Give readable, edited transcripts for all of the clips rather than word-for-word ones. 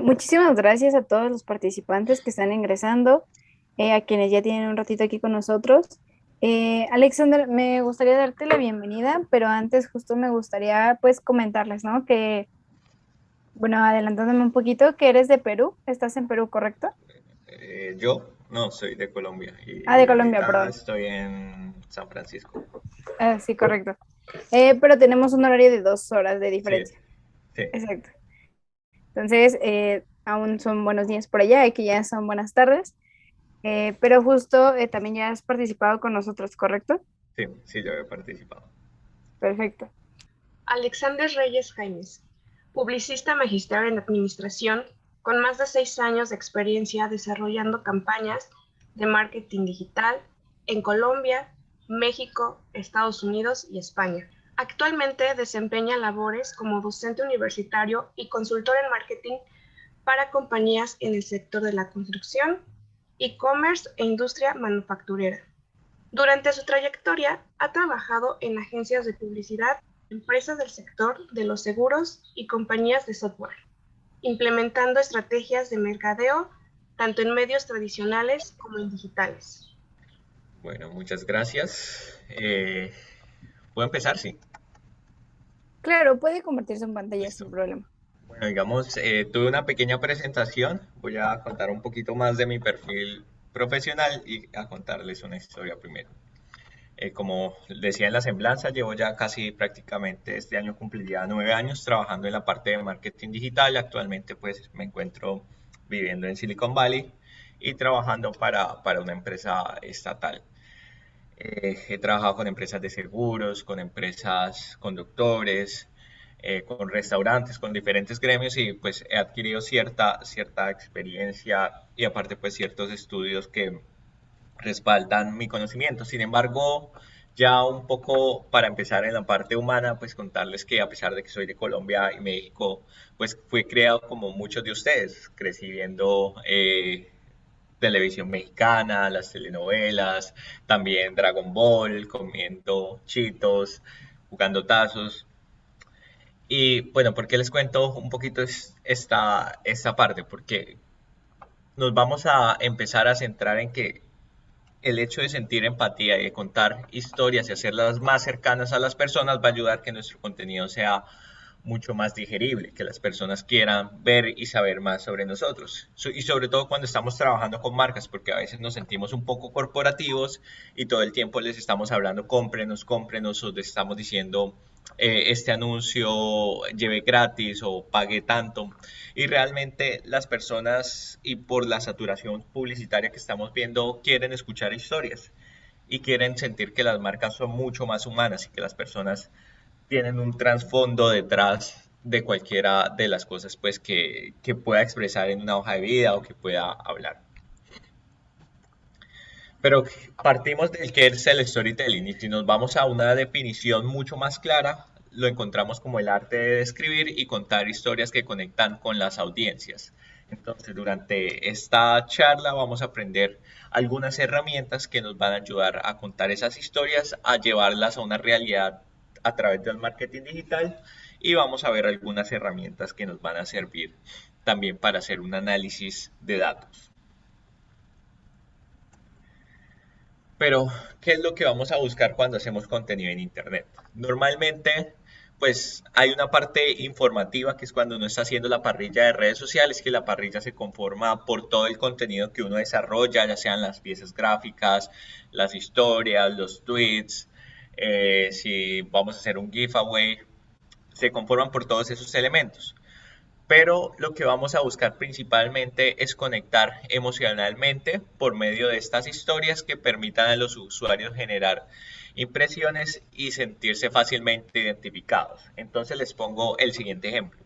Muchísimas gracias a todos los participantes que están ingresando, a quienes ya tienen un ratito aquí con nosotros. Alexander, me gustaría darte la bienvenida, pero antes justo me gustaría pues comentarles, ¿no? Que, bueno, adelantándome un poquito, que eres de Perú, estás en Perú, ¿correcto? Yo no soy de Colombia Ah, de y Colombia, ahorita perdón. estoy en San Francisco. Ah, sí, correcto. Pero tenemos un horario de 2 horas de Sí, diferencia. sí. Exacto. Entonces, aún son buenos días por allá, y que ya son buenas tardes. Pero justo también ya has participado con nosotros, ¿correcto? Sí, sí, yo he participado. Perfecto. Alexander Reyes Jaimes, publicista magister en Administración, con más de 6 años de experiencia desarrollando campañas de marketing digital en Colombia, México, Estados Unidos y España. Actualmente desempeña labores como docente universitario y consultor en marketing para compañías en el sector de la construcción, e-commerce e industria manufacturera. Durante su trayectoria ha trabajado en agencias de publicidad, empresas del sector de los seguros y compañías de software, implementando estrategias de mercadeo tanto en medios tradicionales como en digitales. Bueno, muchas gracias. ¿Puedo empezar? Sí. Claro, puede convertirse en pantalla sin Listo. problema. Bueno, digamos, tuve una pequeña presentación. Voy a contar un poquito más de mi perfil profesional y a contarles una historia primero. Como decía en la semblanza, llevo ya casi prácticamente este año cumpliría 9 años trabajando en la parte de marketing digital. Actualmente pues me encuentro viviendo en Silicon Valley y trabajando para una empresa estatal. He trabajado con empresas de seguros, con empresas conductores, con restaurantes, con diferentes gremios y pues he adquirido cierta experiencia y aparte pues ciertos estudios que respaldan mi conocimiento. Sin embargo, ya un poco para empezar en la parte humana, pues contarles que a pesar de que soy de Colombia y México, pues fui criado como muchos de ustedes, crecí viendo televisión mexicana, las telenovelas, también Dragon Ball, comiendo chitos, jugando tazos. Y bueno, ¿por qué les cuento un poquito esta parte? Porque nos vamos a empezar a centrar en que el hecho de sentir empatía y de contar historias y hacerlas más cercanas a las personas va a ayudar a que nuestro contenido sea mucho más digerible, que las personas quieran ver y saber más sobre nosotros. Y sobre todo cuando estamos trabajando con marcas, porque a veces nos sentimos un poco corporativos y todo el tiempo les estamos hablando, cómprenos, cómprenos, o les estamos diciendo, este anuncio lleve gratis o pague tanto. Y realmente las personas, y por la saturación publicitaria que estamos viendo, quieren escuchar historias y quieren sentir que las marcas son mucho más humanas y que las personas tienen un trasfondo detrás de cualquiera de las cosas pues que pueda expresar en una hoja de vida o que pueda hablar. Pero partimos del que es el storytelling y si nos vamos a una definición mucho más clara, lo encontramos como el arte de describir y contar historias que conectan con las audiencias. Entonces, durante esta charla vamos a aprender algunas herramientas que nos van a ayudar a contar esas historias, a llevarlas a una realidad a través del marketing digital y vamos a ver algunas herramientas que nos van a servir también para hacer un análisis de datos. Pero, ¿qué es lo que vamos a buscar cuando hacemos contenido en Internet? Normalmente, pues hay una parte informativa que es cuando uno está haciendo la parrilla de redes sociales, que la parrilla se conforma por todo el contenido que uno desarrolla, ya sean las piezas gráficas, las historias, los tweets, si vamos a hacer un giveaway, se conforman por todos esos elementos. Pero lo que vamos a buscar principalmente es conectar emocionalmente por medio de estas historias que permitan a los usuarios generar impresiones y sentirse fácilmente identificados. Entonces les pongo el siguiente ejemplo.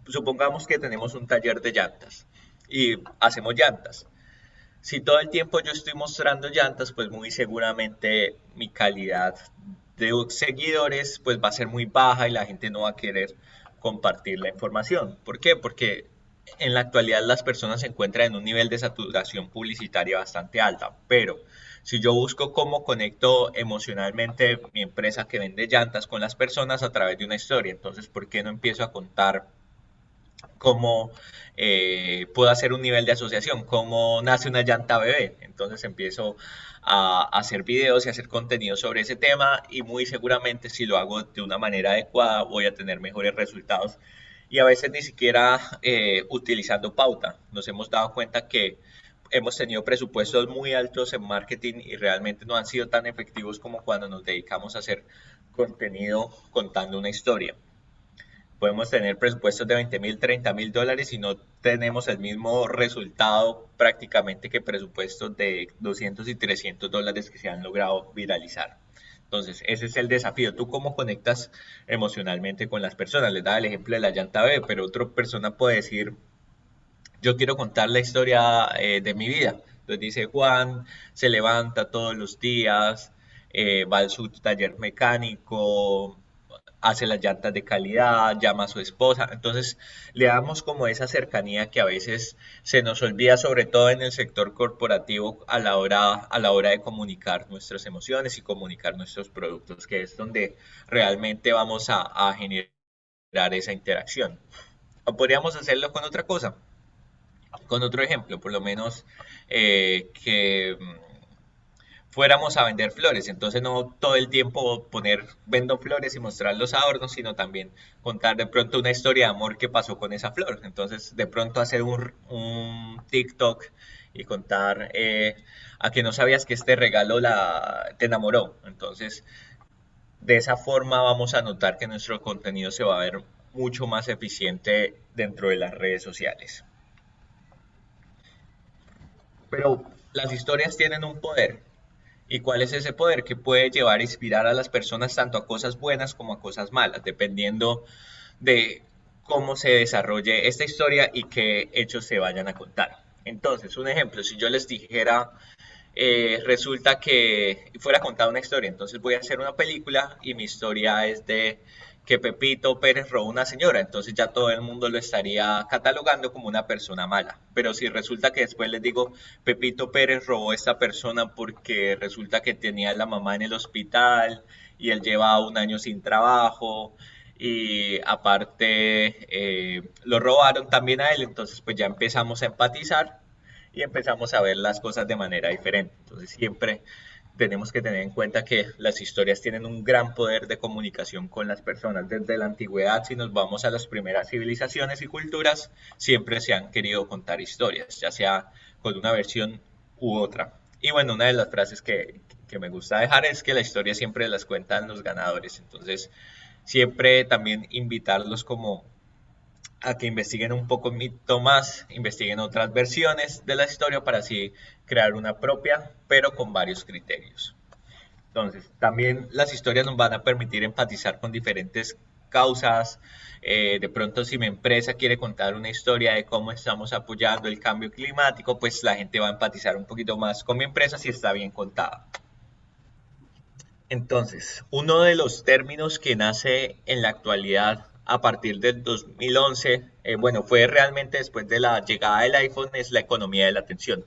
Supongamos que tenemos un taller de llantas y hacemos llantas. Si todo el tiempo yo estoy mostrando llantas, pues muy seguramente mi calidad de seguidores pues va a ser muy baja y la gente no va a querer compartir la información. ¿Por qué? Porque en la actualidad las personas se encuentran en un nivel de saturación publicitaria bastante alta, pero si yo busco cómo conecto emocionalmente mi empresa que vende llantas con las personas a través de una historia, entonces ¿por qué no empiezo a contar cómo puedo hacer un nivel de asociación, cómo nace una llanta bebé. Entonces empiezo a hacer videos y hacer contenido sobre ese tema y muy seguramente si lo hago de una manera adecuada voy a tener mejores resultados y a veces ni siquiera utilizando pauta. Nos hemos dado cuenta que hemos tenido presupuestos muy altos en marketing y realmente no han sido tan efectivos como cuando nos dedicamos a hacer contenido contando una historia. Podemos tener presupuestos de 20.000, 30.000 dólares y no tenemos el mismo resultado prácticamente que presupuestos de 200 y 300 dólares que se han logrado viralizar. Entonces, ese es el desafío. ¿Tú cómo conectas emocionalmente con las personas? Les da el ejemplo de la llanta B, pero otra persona puede decir, yo quiero contar la historia de mi vida. Entonces dice, Juan se levanta todos los días, va a su taller mecánico, hace las llantas de calidad, llama a su esposa. Entonces le damos como esa cercanía que a veces se nos olvida, sobre todo en el sector corporativo, a la hora de comunicar nuestras emociones y comunicar nuestros productos, que es donde realmente vamos a generar esa interacción. O podríamos hacerlo con otra cosa, con otro ejemplo, por lo menos que fuéramos a vender flores, entonces no todo el tiempo poner vendo flores y mostrar los adornos, sino también contar de pronto una historia de amor que pasó con esa flor, entonces de pronto hacer un TikTok y contar a que no sabías que este regalo te enamoró, entonces de esa forma vamos a notar que nuestro contenido se va a ver mucho más eficiente dentro de las redes sociales. Pero las historias tienen un poder. ¿Y cuál es ese poder que puede llevar a inspirar a las personas tanto a cosas buenas como a cosas malas, dependiendo de cómo se desarrolle esta historia y qué hechos se vayan a contar? Entonces, un ejemplo, si yo les dijera, resulta que fuera contada una historia, entonces voy a hacer una película y mi historia es de que Pepito Pérez robó una señora, entonces ya todo el mundo lo estaría catalogando como una persona mala. Pero si resulta que después les digo, Pepito Pérez robó a esta persona porque resulta que tenía a la mamá en el hospital y él llevaba un año sin trabajo y aparte lo robaron también a él, entonces pues ya empezamos a empatizar y empezamos a ver las cosas de manera diferente. Entonces siempre tenemos que tener en cuenta que las historias tienen un gran poder de comunicación con las personas. Desde la antigüedad, si nos vamos a las primeras civilizaciones y culturas, siempre se han querido contar historias, ya sea con una versión u otra. Y bueno, una de las frases que me gusta dejar es que la historia siempre las cuentan los ganadores. Entonces, siempre también invitarlos como a que investiguen un poco más, investiguen otras versiones de la historia para así crear una propia, pero con varios criterios. Entonces, también las historias nos van a permitir empatizar con diferentes causas. De pronto, si mi empresa quiere contar una historia de cómo estamos apoyando el cambio climático, pues la gente va a empatizar un poquito más con mi empresa si está bien contada. Entonces, uno de los términos que nace en la actualidad a partir del 2011, bueno, fue realmente después de la llegada del iPhone, es la economía de la atención.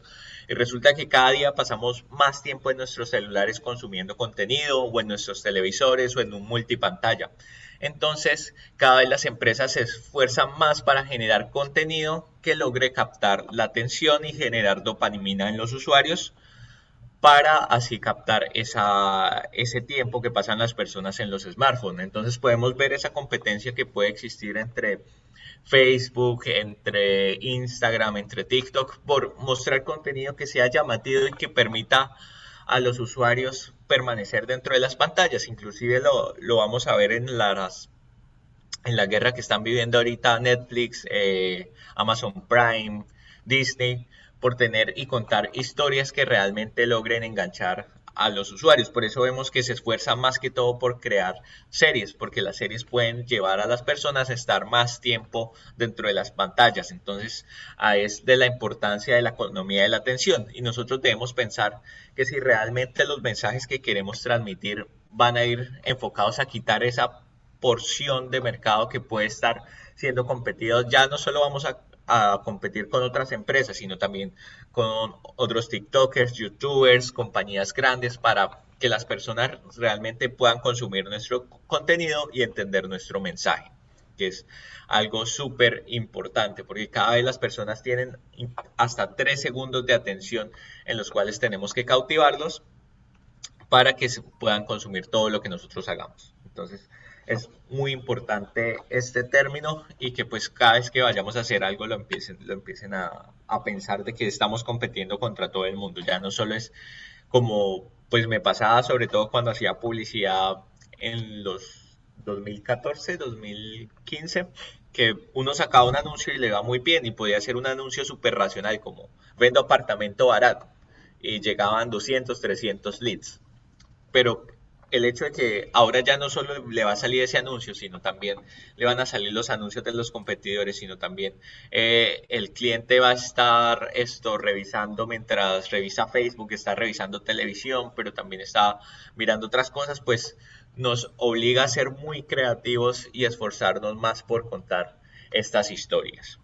Y resulta que cada día pasamos más tiempo en nuestros celulares consumiendo contenido o en nuestros televisores o en un multipantalla. Entonces, cada vez las empresas se esfuerzan más para generar contenido que logre captar la atención y generar dopamina en los usuarios para así captar ese tiempo que pasan las personas en los smartphones. Entonces podemos ver esa competencia que puede existir entre Facebook, entre Instagram, entre TikTok, por mostrar contenido que sea llamativo y que permita a los usuarios permanecer dentro de las pantallas. Inclusive lo vamos a ver en la guerra que están viviendo ahorita Netflix, Amazon Prime, Disney, por tener y contar historias que realmente logren enganchar a los usuarios. Por eso vemos que se esfuerza más que todo por crear series, porque las series pueden llevar a las personas a estar más tiempo dentro de las pantallas. Entonces, es de la importancia de la economía de la atención. Y nosotros debemos pensar que si realmente los mensajes que queremos transmitir van a ir enfocados a quitar esa porción de mercado que puede estar siendo competido, ya no solo vamos a competir con otras empresas, sino también con otros TikTokers, YouTubers, compañías grandes para que las personas realmente puedan consumir nuestro contenido y entender nuestro mensaje. que es algo súper importante, porque cada vez las personas tienen hasta 3 segundos de atención en los cuales tenemos que cautivarlos para que se puedan consumir todo lo que nosotros hagamos. Entonces, es muy importante este término y que pues cada vez que vayamos a hacer algo lo empiecen a pensar de que estamos compitiendo contra todo el mundo. Ya no solo es como pues me pasaba sobre todo cuando hacía publicidad en los 2014, 2015, que uno sacaba un anuncio y le va muy bien y podía hacer un anuncio súper racional como vendo apartamento barato y llegaban 200, 300 leads. Pero el hecho de que ahora ya no solo le va a salir ese anuncio, sino también le van a salir los anuncios de los competidores, sino también el cliente va a estar revisando mientras revisa Facebook, está revisando televisión, pero también está mirando otras cosas, pues nos obliga a ser muy creativos y esforzarnos más por contar estas historias.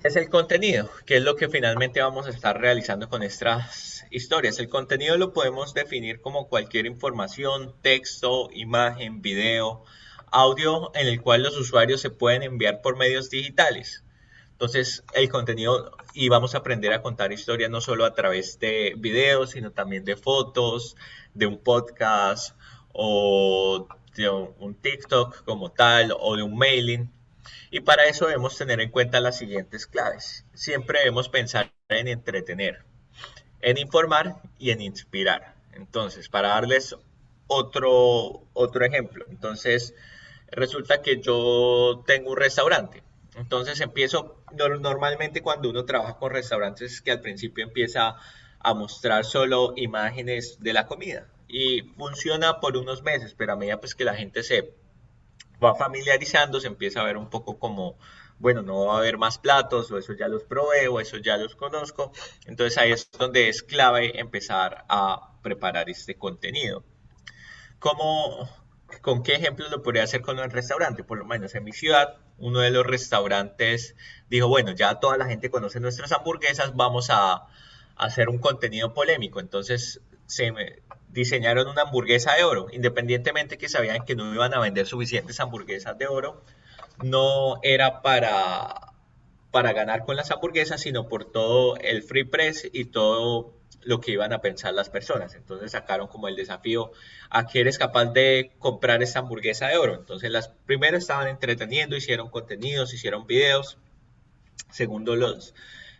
Es el contenido, que es lo que finalmente vamos a estar realizando con estas historias. El contenido lo podemos definir como cualquier información, texto, imagen, video, audio en el cual los usuarios se pueden enviar por medios digitales. Entonces, el contenido, y vamos a aprender a contar historias no solo a través de videos, sino también de fotos, de un podcast o de un TikTok como tal o de un mailing. Y para eso debemos tener en cuenta las siguientes claves. Siempre debemos pensar en entretener, en informar y en inspirar. Entonces, para darles otro ejemplo, entonces resulta que yo tengo un restaurante. Entonces empiezo, normalmente cuando uno trabaja con restaurantes es que al principio empieza a mostrar solo imágenes de la comida y funciona por unos meses, pero a medida pues que la gente se va familiarizando, se empieza a ver un poco como, bueno, no va a haber más platos, o eso ya los probé, o eso ya los conozco. Entonces ahí es donde es clave empezar a preparar este contenido. ¿Cómo, con qué ejemplos lo podría hacer con un restaurante? Por lo menos en mi ciudad, uno de los restaurantes dijo, bueno, ya toda la gente conoce nuestras hamburguesas, vamos a hacer un contenido polémico. Entonces diseñaron una hamburguesa de oro, independientemente que sabían que no iban a vender suficientes hamburguesas de oro, no era para ganar con las hamburguesas, sino por todo el free press y todo lo que iban a pensar las personas. Entonces sacaron como el desafío a que eres capaz de comprar esta hamburguesa de oro. Entonces las primero estaban entreteniendo, hicieron contenidos, hicieron videos. Segundo,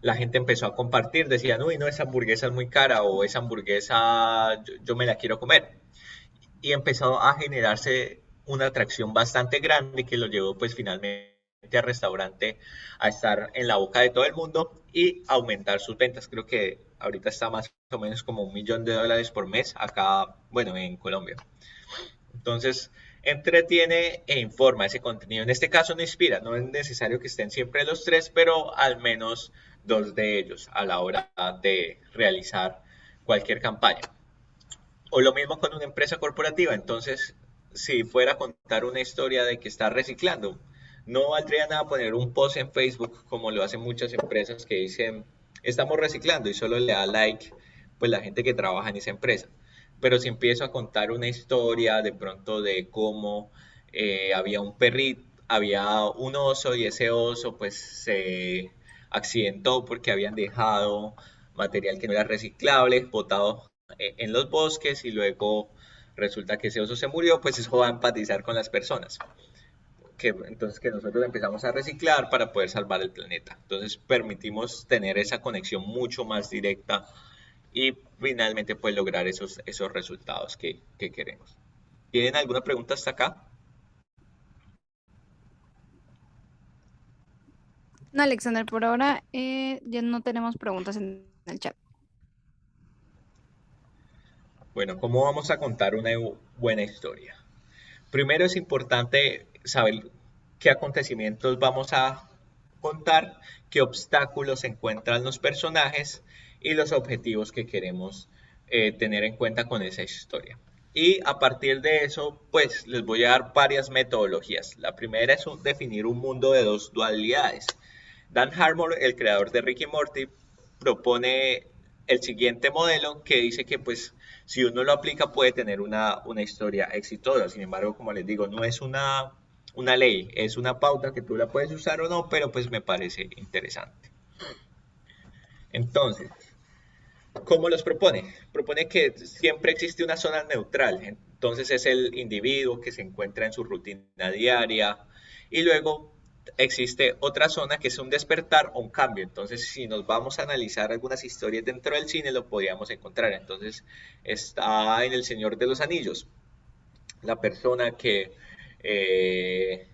la gente empezó a compartir, decían, uy, no, esa hamburguesa es muy cara o esa hamburguesa yo me la quiero comer. Y empezó a generarse una atracción bastante grande que lo llevó pues finalmente al restaurante a estar en la boca de todo el mundo y aumentar sus ventas. Creo que ahorita está más o menos como $1.000.000 por mes acá, bueno, en Colombia. Entonces, entretiene e informa ese contenido. En este caso no inspira, no es necesario que estén siempre los tres, pero al menos dos de ellos a la hora de realizar cualquier campaña. O lo mismo con una empresa corporativa. Entonces, si fuera a contar una historia de que está reciclando, no valdría nada poner un post en Facebook como lo hacen muchas empresas que dicen estamos reciclando y solo le da like pues la gente que trabaja en esa empresa. Pero si empiezo a contar una historia de pronto de cómo había un perrito, había un oso y ese oso pues se accidentó porque habían dejado material que no era reciclable, botado en los bosques y luego resulta que ese oso se murió, pues eso va a empatizar con las personas. Entonces que nosotros empezamos a reciclar para poder salvar el planeta. Entonces permitimos tener esa conexión mucho más directa y finalmente pues lograr esos resultados que queremos. ¿Tienen alguna pregunta hasta acá? No, Alexander, por ahora ya no tenemos preguntas en el chat. Bueno, ¿cómo vamos a contar una buena historia? Primero es importante saber qué acontecimientos vamos a contar, qué obstáculos encuentran los personajes y los objetivos que queremos tener en cuenta con esa historia. Y a partir de eso, pues les voy a dar varias metodologías. La primera es definir un mundo de dos dualidades. Dan Harmon, el creador de Rick y Morty, propone el siguiente modelo que dice que pues si uno lo aplica puede tener una historia exitosa. Sin embargo, como les digo, no es una ley, es una pauta que tú la puedes usar o no, pero pues me parece interesante. Entonces, ¿cómo los propone? Propone que siempre existe una zona neutral, entonces es el individuo que se encuentra en su rutina diaria y luego existe otra zona que es un despertar o un cambio. Entonces, si nos vamos a analizar algunas historias dentro del cine, lo podríamos encontrar. Entonces, está en El Señor de los Anillos, la persona que eh,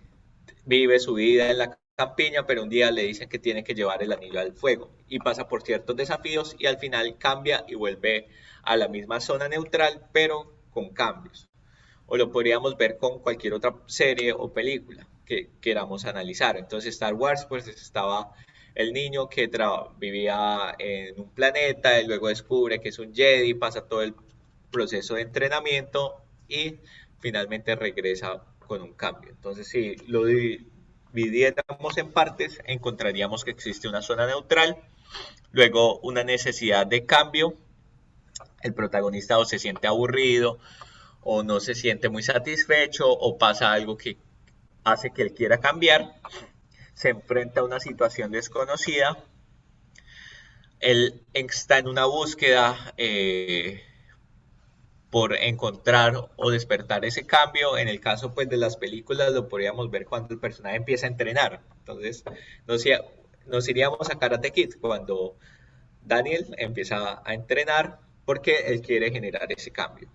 vive su vida en la campiña, pero un día le dicen que tiene que llevar el anillo al fuego y pasa por ciertos desafíos y al final cambia y vuelve a la misma zona neutral, pero con cambios. O lo podríamos ver con cualquier otra serie o película que queramos analizar. Entonces Star Wars, pues estaba el niño que vivía en un planeta y luego descubre que es un Jedi, pasa todo el proceso de entrenamiento y finalmente regresa con un cambio. Entonces, si lo dividiéramos en partes, encontraríamos que existe una zona neutral, luego una necesidad de cambio, el protagonista o se siente aburrido o no se siente muy satisfecho o pasa algo que hace que él quiera cambiar, se enfrenta a una situación desconocida, él está en una búsqueda por encontrar o despertar ese cambio. En el caso pues de las películas lo podríamos ver cuando el personaje empieza a entrenar. Entonces nos iríamos a Karate Kid cuando Daniel empieza a entrenar porque él quiere generar ese cambio.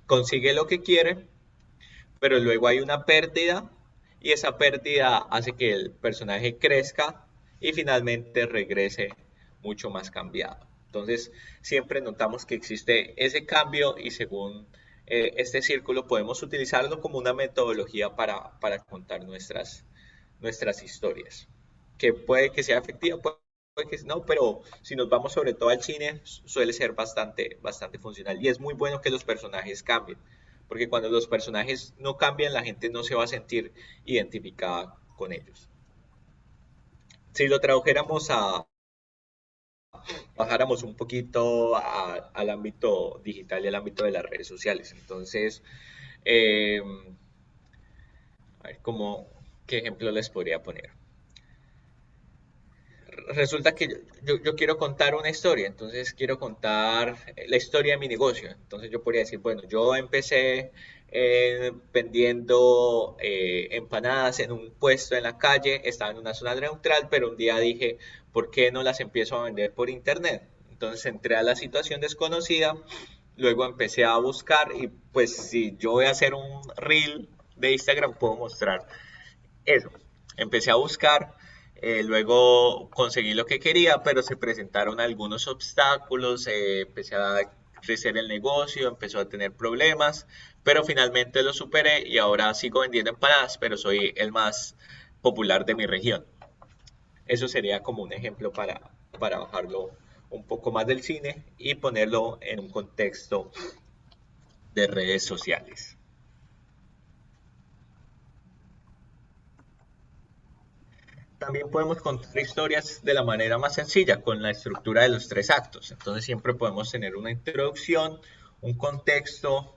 Consigue lo que quiere, pero luego hay una pérdida y esa pérdida hace que el personaje crezca y finalmente regrese mucho más cambiado. Entonces, siempre notamos que existe ese cambio y según este círculo podemos utilizarlo como una metodología para contar nuestras historias. Que puede que sea efectiva, puede que no, pero si nos vamos sobre todo al cine, suele ser bastante funcional. Y es muy bueno que los personajes cambien, porque cuando los personajes no cambian, la gente no se va a sentir identificada con ellos. Si lo tradujéramos bajáramos un poquito al ámbito digital y al ámbito de las redes sociales. Entonces, eh, a ver, ¿qué ejemplo les podría poner? Resulta que yo quiero contar una historia, entonces quiero contar la historia de mi negocio. Entonces yo podría decir, bueno, yo empecé vendiendo empanadas en un puesto en la calle, estaba en una zona neutral, pero un día dije, ¿por qué no las empiezo a vender por internet? Entonces entré a la situación desconocida, luego empecé a buscar y pues si yo voy a hacer un reel de Instagram puedo mostrar eso. Empecé a buscar, luego conseguí lo que quería, pero se presentaron algunos obstáculos, empecé a crecer el negocio, empezó a tener problemas, pero finalmente lo superé y ahora sigo vendiendo empanadas, pero soy el más popular de mi región. Eso sería como un ejemplo para bajarlo un poco más del cine y ponerlo en un contexto de redes sociales. También podemos contar historias de la manera más sencilla, con la estructura de los tres actos. Entonces siempre podemos tener una introducción, un contexto,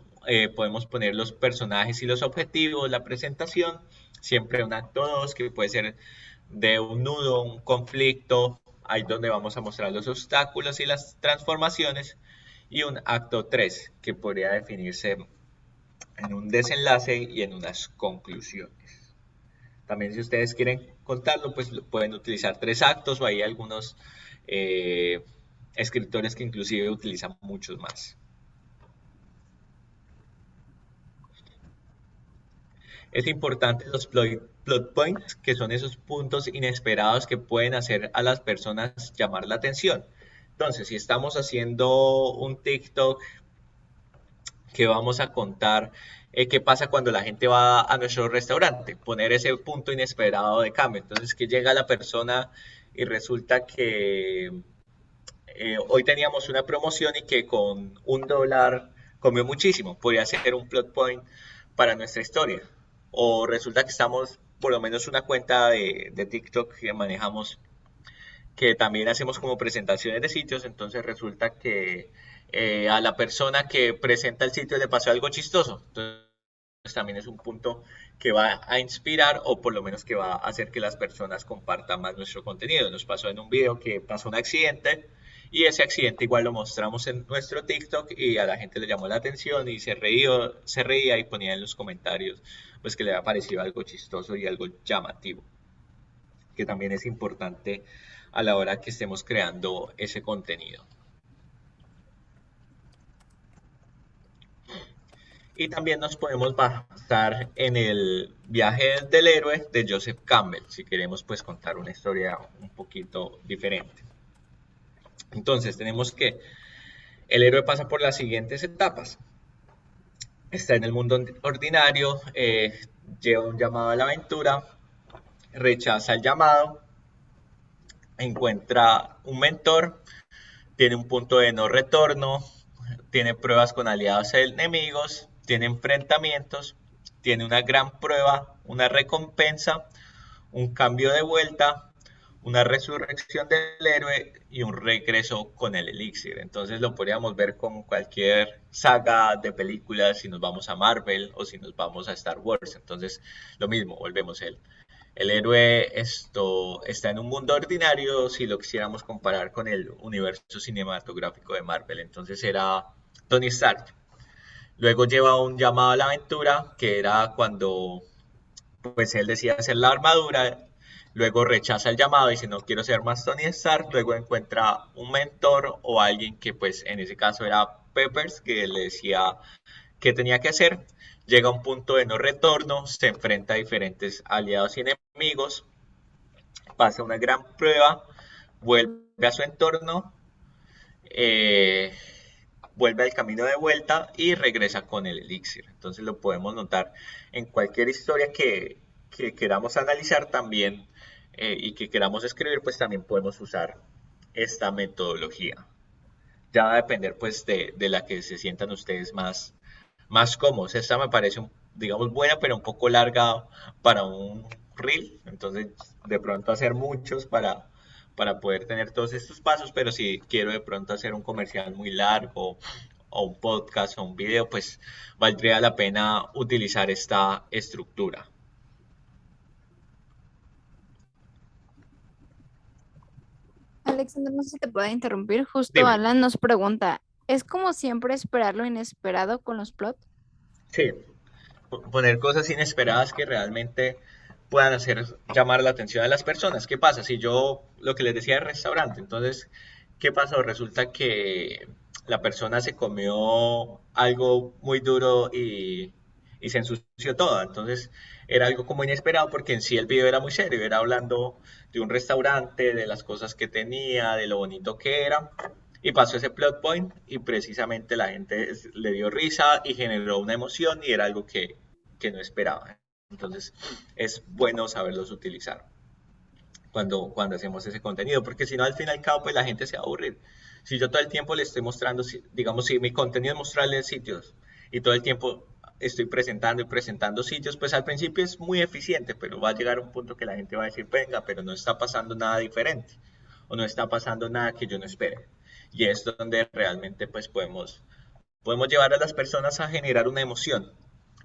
podemos poner los personajes y los objetivos, la presentación, siempre un acto 2 que puede ser de un nudo, un conflicto, ahí donde vamos a mostrar los obstáculos y las transformaciones, y un acto 3 que podría definirse en un desenlace y en unas conclusiones. También si ustedes quieren contarlo, pues pueden utilizar tres actos o hay algunos escritores que inclusive utilizan muchos más. Es importante los plot points, que son esos puntos inesperados que pueden hacer a las personas llamar la atención. Entonces, si estamos haciendo un TikTok que vamos a contar qué pasa cuando la gente va a nuestro restaurante, poner ese punto inesperado de cambio. Entonces, que llega la persona y resulta que hoy teníamos una promoción y que con $1 comió muchísimo. Podría ser un plot point para nuestra historia. O resulta que estamos, por lo menos una cuenta de TikTok que manejamos, que también hacemos como presentaciones de sitios, entonces resulta que a la persona que presenta el sitio le pasó algo chistoso. Entonces también es un punto que va a inspirar o por lo menos que va a hacer que las personas compartan más nuestro contenido. Nos pasó en un video que pasó un accidente y ese accidente igual lo mostramos en nuestro TikTok y a la gente le llamó la atención y se reía y ponía en los comentarios pues que le había parecido algo chistoso y algo llamativo, que también es importante a la hora que estemos creando ese contenido. Y también nos podemos basar en el viaje del héroe de Joseph Campbell, si queremos pues contar una historia un poquito diferente. Entonces tenemos que el héroe pasa por las siguientes etapas. Está en el mundo ordinario, lleva un llamado a la aventura, rechaza el llamado, encuentra un mentor, tiene un punto de no retorno, tiene pruebas con aliados e enemigos, tiene enfrentamientos, tiene una gran prueba, una recompensa, un cambio de vuelta, una resurrección del héroe y un regreso con el elixir. Entonces lo podríamos ver con cualquier saga de películas, si nos vamos a Marvel o si nos vamos a Star Wars. Entonces lo mismo, volvemos el héroe está en un mundo ordinario si lo quisiéramos comparar con el universo cinematográfico de Marvel. Entonces era Tony Stark. Luego lleva un llamado a la aventura, que era cuando pues él decide hacer la armadura, luego rechaza el llamado y dice no quiero ser más Tony Stark, luego encuentra un mentor o alguien que pues en ese caso era Peppers, que le decía qué tenía que hacer, llega a un punto de no retorno, se enfrenta a diferentes aliados y enemigos, pasa una gran prueba, vuelve a su entorno, eh, vuelve al camino de vuelta y regresa con el elixir. Entonces lo podemos notar en cualquier historia que queramos analizar también y que queramos escribir, pues también podemos usar esta metodología. Ya va a depender pues de la que se sientan ustedes más cómodos. Esta me parece, digamos, buena, pero un poco larga para un reel. Entonces, de pronto hacer muchos para poder tener todos estos pasos, pero si quiero de pronto hacer un comercial muy largo o un podcast o un video, pues valdría la pena utilizar esta estructura. Alexander, no sé si te puedo interrumpir. Justo Dime. Alan nos pregunta, ¿es como siempre esperar lo inesperado con los plots? Sí, poner cosas inesperadas que realmente puedan hacer llamar la atención a las personas. ¿Qué pasa? Si yo, lo que les decía del restaurante, entonces, ¿qué pasó? Resulta que la persona se comió algo muy duro y se ensució toda. Entonces, era algo como inesperado porque en sí el video era muy serio, era hablando de un restaurante, de las cosas que tenía, de lo bonito que era. Y pasó ese plot point y precisamente la gente le dio risa y generó una emoción y era algo que no esperaba. Entonces es bueno saberlos utilizar cuando hacemos ese contenido, porque si no al fin y al cabo pues la gente se va a aburrir. Si yo todo el tiempo le estoy mostrando, digamos, si mi contenido es mostrarle sitios y todo el tiempo estoy presentando y presentando sitios, pues al principio es muy eficiente, pero va a llegar un punto que la gente va a decir, venga, pero no está pasando nada diferente o no está pasando nada que yo no espere. Y es donde realmente pues podemos llevar a las personas a generar una emoción,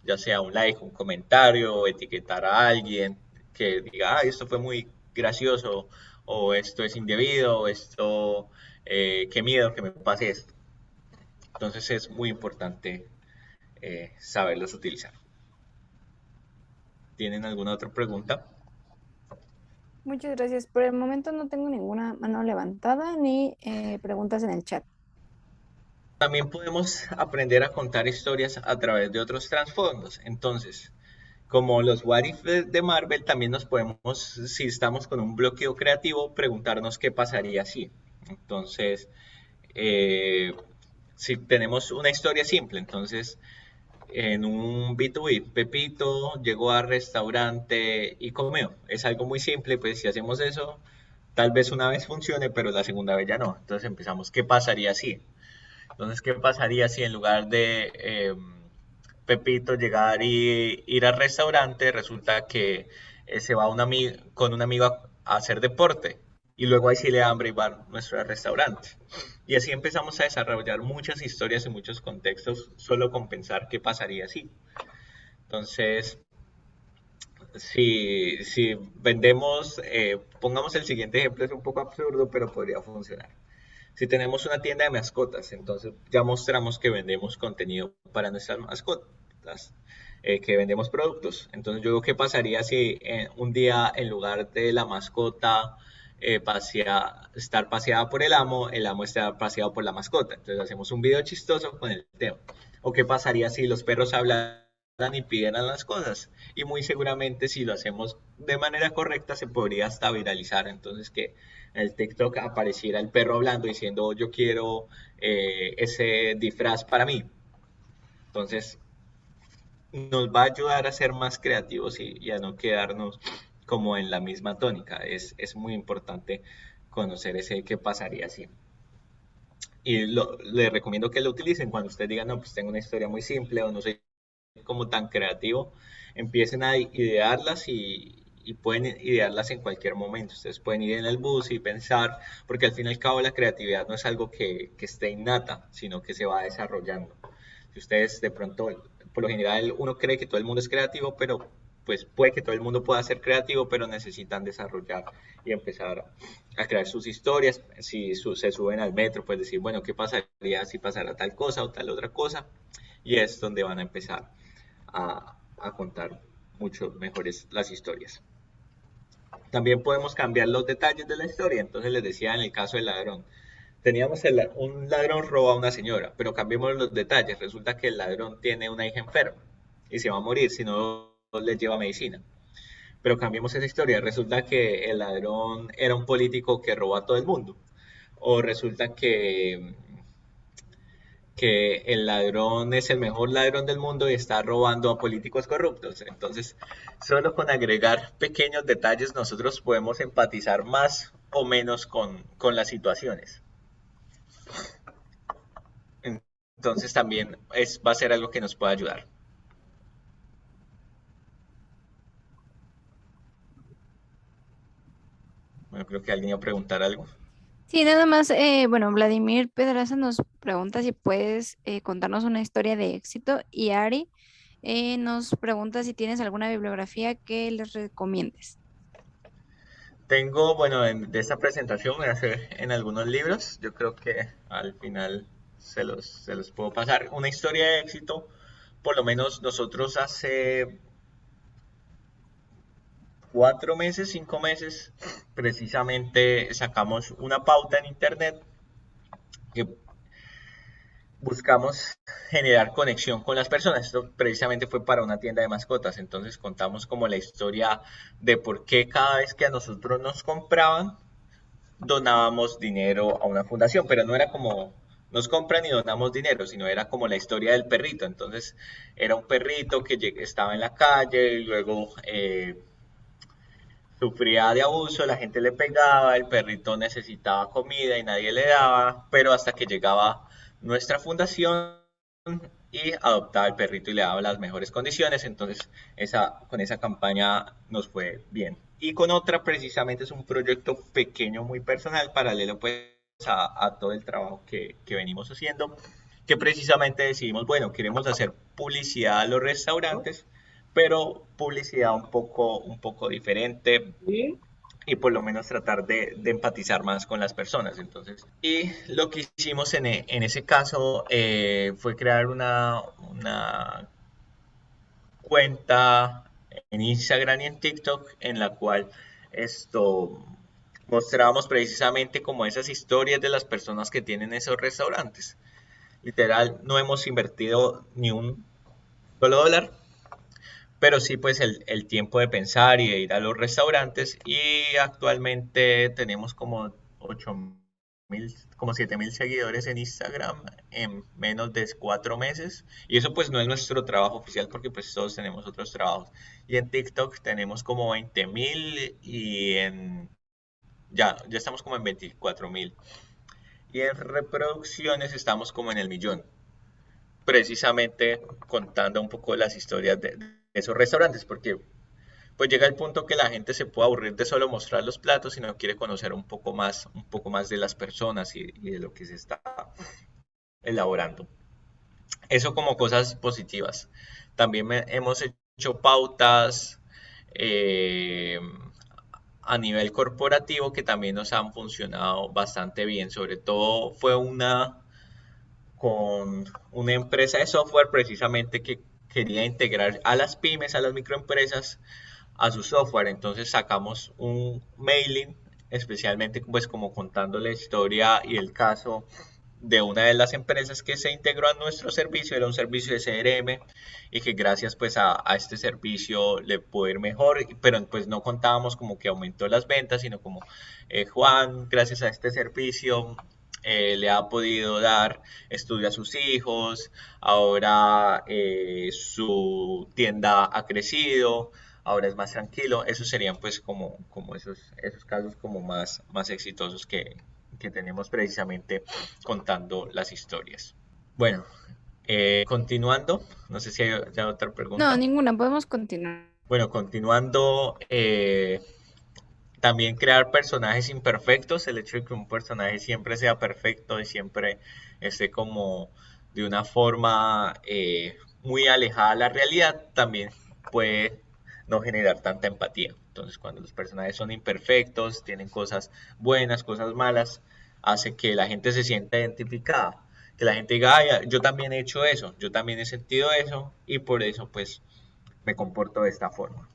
ya sea un like, un comentario, o etiquetar a alguien que diga, ah, esto fue muy gracioso, o esto es indebido, o esto, qué miedo que me pase esto. Entonces es muy importante saberlos utilizar. ¿Tienen alguna otra pregunta? Muchas gracias. Por el momento no tengo ninguna mano levantada ni preguntas en el chat. También podemos aprender a contar historias a través de otros trasfondos. Entonces, como los What If de Marvel, también nos podemos, si estamos con un bloqueo creativo, preguntarnos qué pasaría si. Entonces, si tenemos una historia simple, entonces en un B2B, Pepito llegó al restaurante y comió. Es algo muy simple, pues si hacemos eso, tal vez una vez funcione, pero la segunda vez ya no. Entonces empezamos, ¿qué pasaría si? Entonces, ¿qué pasaría si en lugar de Pepito llegar y ir al restaurante, resulta que se va con un amigo a hacer deporte? y luego ahí sí le da hambre y va a nuestro restaurante. Y así empezamos a desarrollar muchas historias y muchos contextos solo con pensar qué pasaría así. Entonces, si vendemos, pongamos el siguiente ejemplo, es un poco absurdo, pero podría funcionar. Si tenemos una tienda de mascotas, entonces ya mostramos que vendemos contenido para nuestras mascotas, que vendemos productos. Entonces yo digo, ¿qué pasaría si un día en lugar de la mascota estar paseada por el amo está paseado por la mascota? Entonces hacemos un video chistoso con el tema. ¿O qué pasaría si los perros hablan y pidieran las cosas? Y muy seguramente si lo hacemos de manera correcta se podría hasta viralizar. Entonces que en el TikTok apareciera el perro hablando diciendo yo quiero ese disfraz para mí. Entonces nos va a ayudar a ser más creativos y a no quedarnos como en la misma tónica. Es muy importante conocer ese qué pasaría así. Y le recomiendo que lo utilicen cuando ustedes digan, no, pues tengo una historia muy simple o no soy como tan creativo, empiecen a idearlas y pueden idearlas en cualquier momento. Ustedes pueden ir en el bus y pensar, porque al fin y al cabo la creatividad no es algo que esté innata, sino que se va desarrollando. Si ustedes de pronto, por lo general uno cree que todo el mundo es creativo, pero pues puede que todo el mundo pueda ser creativo, pero necesitan desarrollar y empezar a crear sus historias. Si se suben al metro, pues decir, bueno, ¿qué pasaría si pasara tal cosa o tal otra cosa? Y es donde van a empezar a contar mucho mejores las historias. También podemos cambiar los detalles de la historia. Entonces les decía en el caso del ladrón. Teníamos un ladrón roba a una señora, pero cambiemos los detalles. Resulta que el ladrón tiene una hija enferma y se va a morir si no le lleva medicina. Pero cambiemos esa historia. Resulta que el ladrón era un político que robó a todo el mundo. O resulta que el ladrón es el mejor ladrón del mundo y está robando a políticos corruptos. Entonces, solo con agregar pequeños detalles nosotros podemos empatizar más o menos con las situaciones. Entonces también va a ser algo que nos pueda ayudar. Bueno, creo que alguien iba a preguntar algo. Sí, nada más, bueno, Vladimir Pedraza nos pregunta si puedes contarnos una historia de éxito y Ari nos pregunta si tienes alguna bibliografía que les recomiendes. Tengo, bueno, de esta presentación me hace en algunos libros. Yo creo que al final se los puedo pasar. Una historia de éxito, por lo menos nosotros hace 4 meses, 5 meses, precisamente sacamos una pauta en internet que buscamos generar conexión con las personas. Esto precisamente fue para una tienda de mascotas. Entonces contamos como la historia de por qué cada vez que a nosotros nos compraban, donábamos dinero a una fundación, pero no era como nos compran y donamos dinero, sino era como la historia del perrito. Entonces era un perrito que estaba en la calle y luego sufría de abuso, la gente le pegaba, el perrito necesitaba comida y nadie le daba, pero hasta que llegaba nuestra fundación y adoptaba el perrito y le daba las mejores condiciones, entonces con esa campaña nos fue bien. Y con otra precisamente es un proyecto pequeño, muy personal, paralelo pues a todo el trabajo que venimos haciendo, que precisamente decidimos, bueno, queremos hacer publicidad a los restaurantes, pero publicidad un poco diferente y por lo menos tratar de empatizar más con las personas. Entonces, y lo que hicimos en ese caso fue crear una cuenta en Instagram y en TikTok en la cual esto mostrábamos precisamente como esas historias de las personas que tienen esos restaurantes. Literal, no hemos invertido ni un solo dólar, pero sí pues el tiempo de pensar y de ir a los restaurantes y actualmente tenemos como 8.000, como 7.000 seguidores en Instagram en menos de 4 meses y eso pues no es nuestro trabajo oficial porque pues todos tenemos otros trabajos y en TikTok tenemos como 20.000 y ya estamos como en 24.000 y en reproducciones estamos como en el millón precisamente contando un poco las historias de esos restaurantes, porque pues llega el punto que la gente se puede aburrir de solo mostrar los platos, sino quiere conocer un poco más de las personas y de lo que se está elaborando. Eso como cosas positivas. También hemos hecho pautas eh, a nivel corporativo que también nos han funcionado bastante bien. Sobre todo fue una con una empresa de software precisamente que quería integrar a las pymes, a las microempresas, a su software. Entonces sacamos un mailing especialmente pues como contando la historia y el caso de una de las empresas que se integró a nuestro servicio. Era un servicio de CRM y que gracias pues a este servicio le pudo ir mejor, pero pues no contábamos como que aumentó las ventas, sino como Juan, gracias a este servicio, le ha podido dar estudio a sus hijos, ahora su tienda ha crecido, ahora es más tranquilo. Esos serían pues como esos casos como más exitosos que tenemos precisamente contando las historias. Bueno, continuando, no sé si hay ya otra No, pregunta. ninguna, podemos continuar. Bueno, continuando, también crear personajes imperfectos, el hecho de que un personaje siempre sea perfecto y siempre esté como de una forma muy alejada de la realidad, también puede no generar tanta empatía. Entonces, cuando los personajes son imperfectos, tienen cosas buenas, cosas malas, hace que la gente se sienta identificada, que la gente diga, "Ay, yo también he hecho eso, yo también he sentido eso y por eso pues me comporto de esta forma".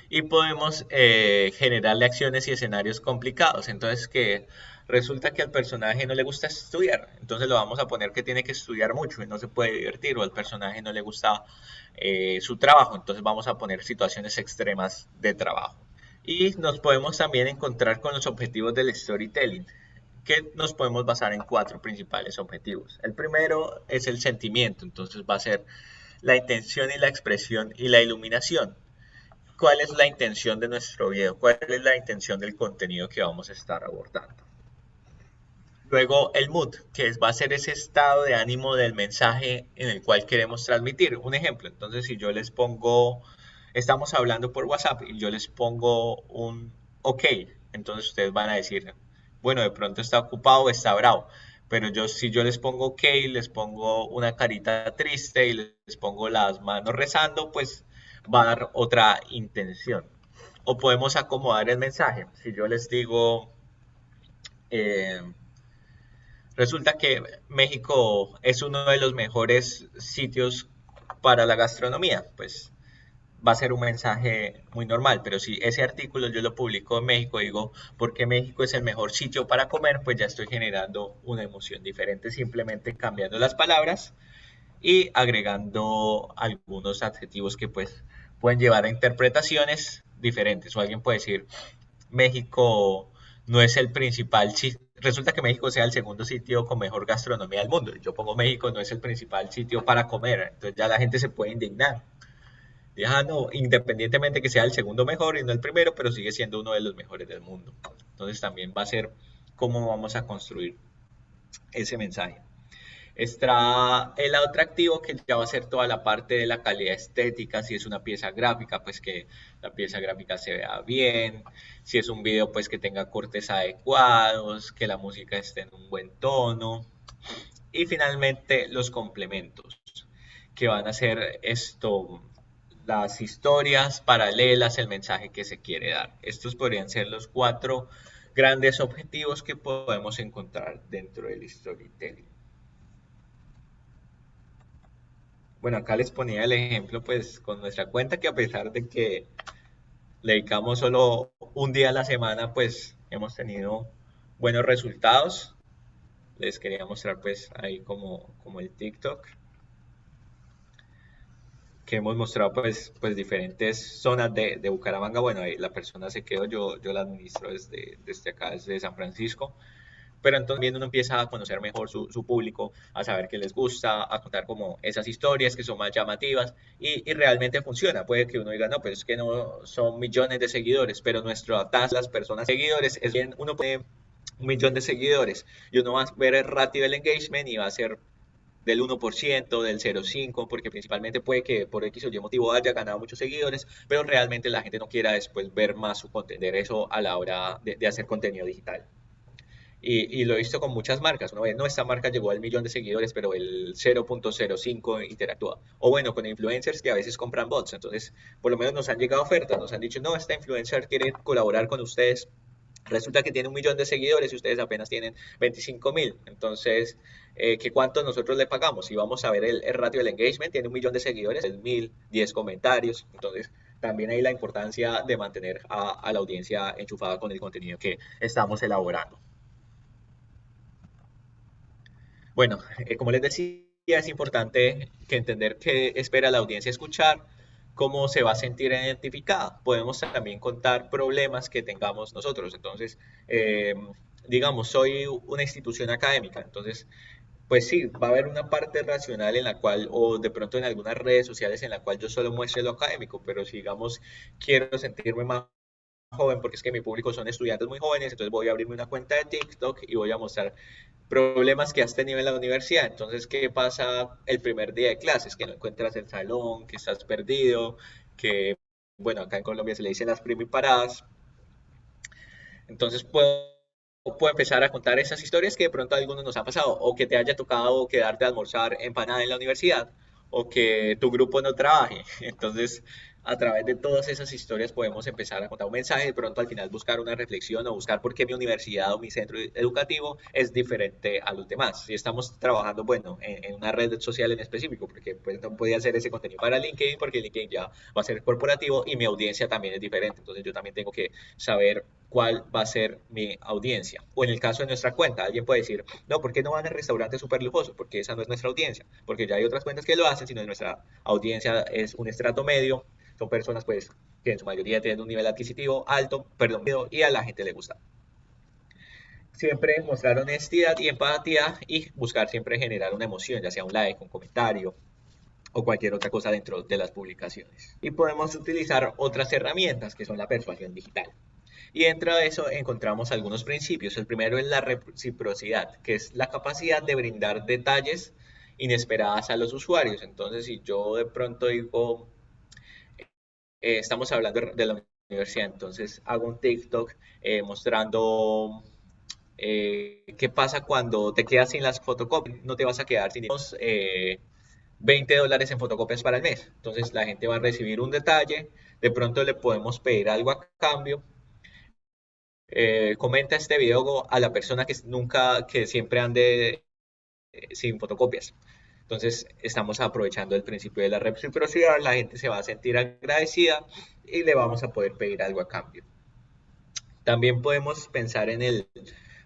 Y podemos generarle acciones y escenarios complicados. Entonces, que resulta que al personaje no le gusta estudiar, entonces lo vamos a poner que tiene que estudiar mucho y no se puede divertir, o al personaje no le gusta su trabajo, entonces vamos a poner situaciones extremas de trabajo. Y nos podemos también encontrar con los objetivos del storytelling, que nos podemos basar en 4 principales objetivos. El primero es el sentimiento, entonces va a ser la intención y la expresión y la iluminación. ¿Cuál es la intención de nuestro video? ¿Cuál es la intención del contenido que vamos a estar abordando? Luego el mood, va a ser ese estado de ánimo del mensaje en el cual queremos transmitir. Un ejemplo, entonces si yo les pongo, estamos hablando por WhatsApp y yo les pongo un OK, entonces ustedes van a decir, bueno, de pronto está ocupado o está bravo. Pero si yo les pongo OK, les pongo una carita triste y les pongo las manos rezando, pues va a dar otra intención. O podemos acomodar el mensaje. Si yo les digo, eh, resulta que México es uno de los mejores sitios para la gastronomía, pues va a ser un mensaje muy normal, pero si ese artículo yo lo publico en México, digo, porque México es el mejor sitio para comer, pues ya estoy generando una emoción diferente, simplemente cambiando las palabras y agregando algunos adjetivos que pues pueden llevar a interpretaciones diferentes. O alguien puede decir, México no es el principal, resulta que México sea el segundo sitio con mejor gastronomía del mundo. Yo pongo México no es el principal sitio para comer, entonces ya la gente se puede indignar. Ya no, independientemente que sea el segundo mejor y no el primero, pero sigue siendo uno de los mejores del mundo. Entonces también va a ser cómo vamos a construir ese mensaje. Está el atractivo, que ya va a ser toda la parte de la calidad estética. Si es una pieza gráfica, pues que la pieza gráfica se vea bien. Si es un video, pues que tenga cortes adecuados, que la música esté en un buen tono. Y finalmente los complementos, que van a ser las historias paralelas, el mensaje que se quiere dar. Estos podrían ser los 4 grandes objetivos que podemos encontrar dentro del storytelling. Bueno, acá les ponía el ejemplo pues con nuestra cuenta, que a pesar de que le dedicamos solo un día a la semana, pues hemos tenido buenos resultados. Les quería mostrar pues ahí como el TikTok, que hemos mostrado pues diferentes zonas de Bucaramanga. Bueno, ahí la persona se quedó, yo la administro desde acá, desde San Francisco. Pero entonces también uno empieza a conocer mejor su público, a saber qué les gusta, a contar como esas historias que son más llamativas y realmente funciona. Puede que uno diga, no, pero es que no son millones de seguidores, pero nuestra tasa de las personas seguidores es bien, uno pone 1 millón de seguidores y uno va a ver rápido el engagement y va a ser del 1%, del 0,5%, porque principalmente puede que por X o Y motivo haya ganado muchos seguidores, pero realmente la gente no quiera después ver más su contenido, eso a la hora de hacer contenido digital. Y lo he visto con muchas marcas. Uno ve, no, esta marca llegó al millón de seguidores, pero el 0,05 interactúa. O bueno, con influencers que a veces compran bots. Entonces, por lo menos nos han llegado ofertas, nos han dicho, no, esta influencer quiere colaborar con ustedes. Resulta que tiene 1 millón de seguidores y ustedes apenas tienen 25.000. Entonces, ¿qué cuánto nosotros le pagamos? Y vamos a ver el ratio del engagement, tiene 1 millón de seguidores, 1000, 10 comentarios. Entonces, también hay la importancia de mantener a la audiencia enchufada con el contenido que estamos elaborando. Bueno, como les decía, es importante que entender qué espera la audiencia escuchar, cómo se va a sentir identificada. Podemos también contar problemas que tengamos nosotros. Entonces, digamos, soy una institución académica, entonces, pues sí, va a haber una parte racional en la cual, o de pronto en algunas redes sociales en la cual yo solo muestre lo académico, pero si, digamos, quiero sentirme más joven, porque es que mi público son estudiantes muy jóvenes, entonces voy a abrirme una cuenta de TikTok y voy a mostrar problemas que has tenido en la universidad. Entonces, ¿qué pasa el primer día de clases? Que no encuentras el salón, que estás perdido, que, bueno, acá en Colombia se le dicen las primiparadas. Entonces, puedo empezar a contar esas historias que de pronto a algunos nos han pasado, o que te haya tocado quedarte a almorzar empanada en la universidad, o que tu grupo no trabaje. Entonces, a través de todas esas historias podemos empezar a contar un mensaje, de pronto al final buscar una reflexión o buscar por qué mi universidad o mi centro educativo es diferente a los demás. Si estamos trabajando, bueno, en una red social en específico, porque pues no podía hacer ese contenido para LinkedIn, porque LinkedIn ya va a ser corporativo y mi audiencia también es diferente. Entonces yo también tengo que saber cuál va a ser mi audiencia. O en el caso de nuestra cuenta, alguien puede decir, no, ¿por qué no van a restaurantes súper lujosos? Porque esa no es nuestra audiencia, porque ya hay otras cuentas que lo hacen, sino nuestra audiencia es un estrato medio, son personas pues que en su mayoría tienen un nivel adquisitivo alto, perdón, y a la gente le gusta. Siempre mostrar honestidad y empatía y buscar siempre generar una emoción, ya sea un like, un comentario o cualquier otra cosa dentro de las publicaciones. Y podemos utilizar otras herramientas que son la persuasión digital. Y dentro de eso encontramos algunos principios. El primero es la reciprocidad, que es la capacidad de brindar detalles inesperadas a los usuarios. Entonces, si yo de pronto digo, estamos hablando de la universidad, entonces hago un TikTok mostrando qué pasa cuando te quedas sin las fotocopias. No te vas a quedar sin $20 en fotocopias para el mes. Entonces la gente va a recibir un detalle, de pronto le podemos pedir algo a cambio. Comenta este video a la persona que siempre ande sin fotocopias. Entonces estamos aprovechando el principio de la reciprocidad, la gente se va a sentir agradecida y le vamos a poder pedir algo a cambio. También podemos pensar en el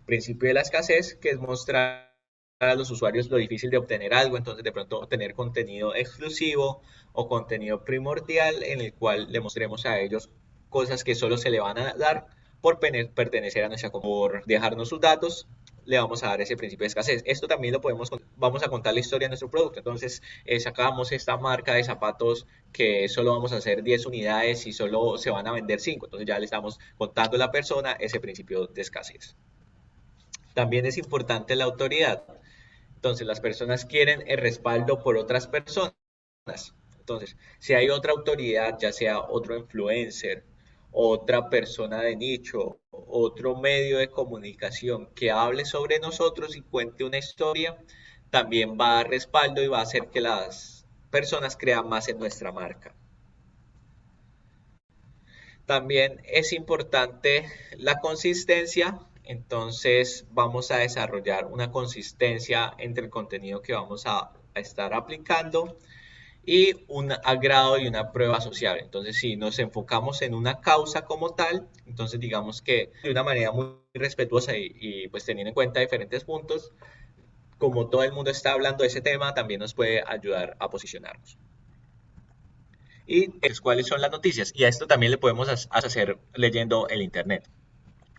principio de la escasez, que es mostrar a los usuarios lo difícil de obtener algo, entonces de pronto tener contenido exclusivo o contenido primordial en el cual le mostremos a ellos cosas que solo se le van a dar por pertenecer a nuestra comunidad, por dejarnos sus datos, le vamos a dar ese principio de escasez. Esto también lo vamos a contar la historia de nuestro producto. Entonces, sacamos esta marca de zapatos que solo vamos a hacer 10 unidades y solo se van a vender 5. Entonces, ya le estamos contando a la persona ese principio de escasez. También es importante la autoridad. Entonces, las personas quieren el respaldo por otras personas. Entonces, si hay otra autoridad, ya sea otro influencer, otra persona de nicho, otro medio de comunicación que hable sobre nosotros y cuente una historia, también va a dar respaldo y va a hacer que las personas crean más en nuestra marca. También es importante la consistencia, entonces vamos a desarrollar una consistencia entre el contenido que vamos a estar aplicando y un agrado y una prueba social. Entonces, si nos enfocamos en una causa como tal, entonces digamos que de una manera muy respetuosa y pues teniendo en cuenta diferentes puntos, como todo el mundo está hablando de ese tema, también nos puede ayudar a posicionarnos. Y pues, cuáles son las noticias. Y a esto también le podemos hacer leyendo el internet.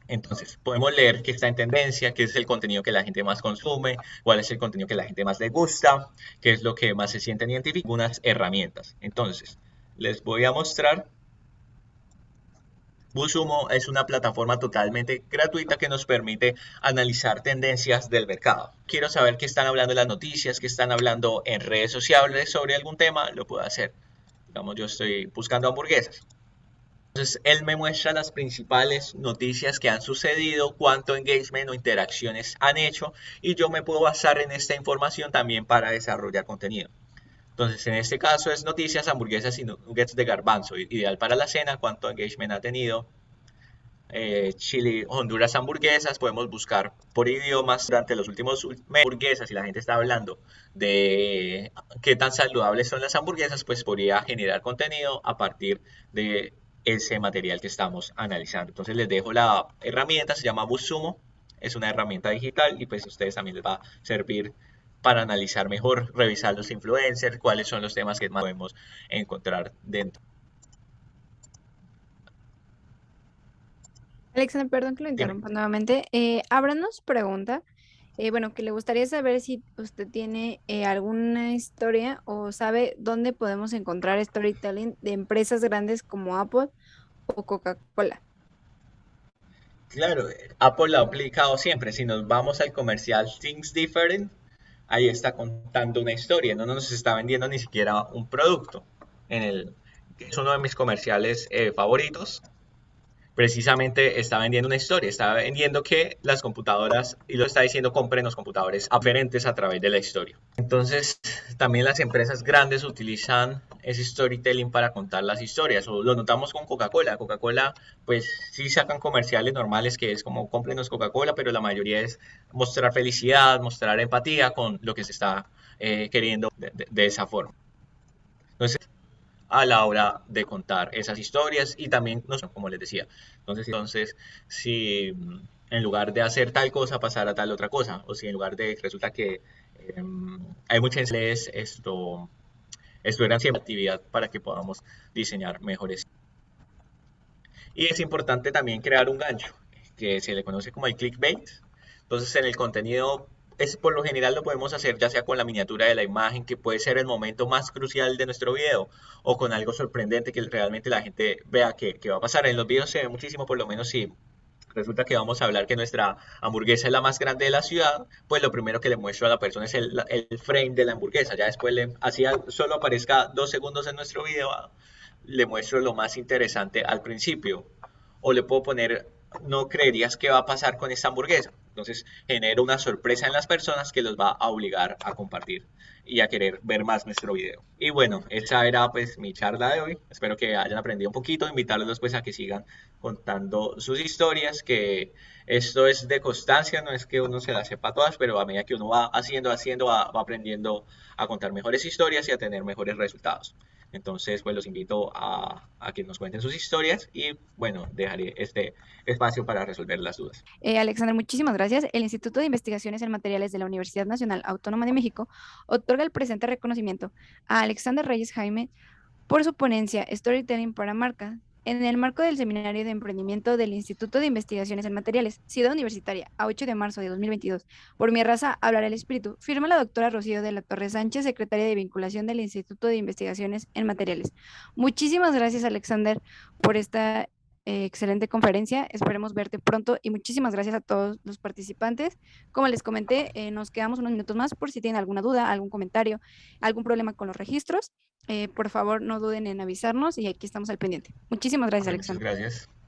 Entonces, podemos leer qué está en tendencia, qué es el contenido que la gente más consume, cuál es el contenido que la gente más le gusta, qué es lo que más se sienten identificados, algunas herramientas. Entonces, les voy a mostrar BuzzSumo es una plataforma totalmente gratuita que nos permite analizar tendencias del mercado. Quiero saber qué están hablando en las noticias, qué están hablando en redes sociales sobre algún tema, lo puedo hacer. Digamos, yo estoy buscando hamburguesas. Entonces, él me muestra las principales noticias que han sucedido, cuánto engagement o interacciones han hecho, y yo me puedo basar en esta información también para desarrollar contenido. Entonces, en este caso es noticias, hamburguesas y nuggets de garbanzo, ideal para la cena, cuánto engagement ha tenido. Chile, Honduras, hamburguesas, podemos buscar por idiomas durante los últimos meses hamburguesas, si la gente está hablando de qué tan saludables son las hamburguesas, pues podría generar contenido a partir de ese material que estamos analizando. Entonces les dejo la herramienta, se llama BuzzSumo, es una herramienta digital y pues a ustedes también les va a servir para analizar mejor, revisar los influencers, cuáles son los temas que más podemos encontrar dentro. Alexander, perdón que lo Dime. interrumpa nuevamente. Abra nos pregunta, bueno, que le gustaría saber si usted tiene alguna historia o sabe dónde podemos encontrar storytelling de empresas grandes como Apple o Coca-Cola. Claro, Apple lo ha aplicado siempre. Si nos vamos al comercial Things Different, ahí está contando una historia, no nos está vendiendo ni siquiera un producto. Es uno de mis comerciales favoritos. Precisamente está vendiendo una historia, está vendiendo que las computadoras, y lo está diciendo, compren los computadores diferentes a través de la historia. Entonces, también las empresas grandes utilizan ese storytelling para contar las historias, o lo notamos con Coca-Cola. Coca-Cola, pues sí sacan comerciales normales que es como cómprenos Coca-Cola, pero la mayoría es mostrar felicidad, mostrar empatía con lo que se está queriendo de esa forma. Entonces, a la hora de contar esas historias y también, no sé, como les decía, entonces si en lugar de hacer tal cosa pasara tal otra cosa, o si en lugar de resulta que hay muchas esto era siempre actividad para que podamos diseñar mejores. Y es importante también crear un gancho, que se le conoce como el clickbait. Entonces en el contenido por lo general lo podemos hacer ya sea con la miniatura de la imagen, que puede ser el momento más crucial de nuestro video, o con algo sorprendente que realmente la gente vea que va a pasar. En los videos se ve muchísimo, por lo menos si resulta que vamos a hablar que nuestra hamburguesa es la más grande de la ciudad, pues lo primero que le muestro a la persona es el frame de la hamburguesa. Ya después, así solo aparezca 2 segundos en nuestro video, le muestro lo más interesante al principio. O le puedo poner, no creerías que va a pasar con esta hamburguesa. Entonces genero una sorpresa en las personas que los va a obligar a compartir y a querer ver más nuestro video. Y bueno, esa era pues mi charla de hoy. Espero que hayan aprendido un poquito, invitarlos después a que sigan contando sus historias, que esto es de constancia, no es que uno se las sepa todas, pero a medida que uno va haciendo, va aprendiendo a contar mejores historias y a tener mejores resultados. Entonces, pues los invito a que nos cuenten sus historias y bueno, dejaré este espacio para resolver las dudas. Alexander, muchísimas gracias. El Instituto de Investigaciones en Materiales de la Universidad Nacional Autónoma de México otorga el presente reconocimiento a Alexander Reyes Jaime por su ponencia Storytelling para Marca en el marco del Seminario de Emprendimiento del Instituto de Investigaciones en Materiales, Ciudad Universitaria, a 8 de marzo de 2022. Por mi raza, hablará el espíritu. Firma la doctora Rocío de la Torre Sánchez, secretaria de Vinculación del Instituto de Investigaciones en Materiales. Muchísimas gracias, Alexander, por esta excelente conferencia. Esperemos verte pronto y muchísimas gracias a todos los participantes. Como les comenté, nos quedamos unos minutos más por si tienen alguna duda, algún comentario, algún problema con los registros. Por favor, no duden en avisarnos y aquí estamos al pendiente. Muchísimas gracias, Alexander. Muchas gracias.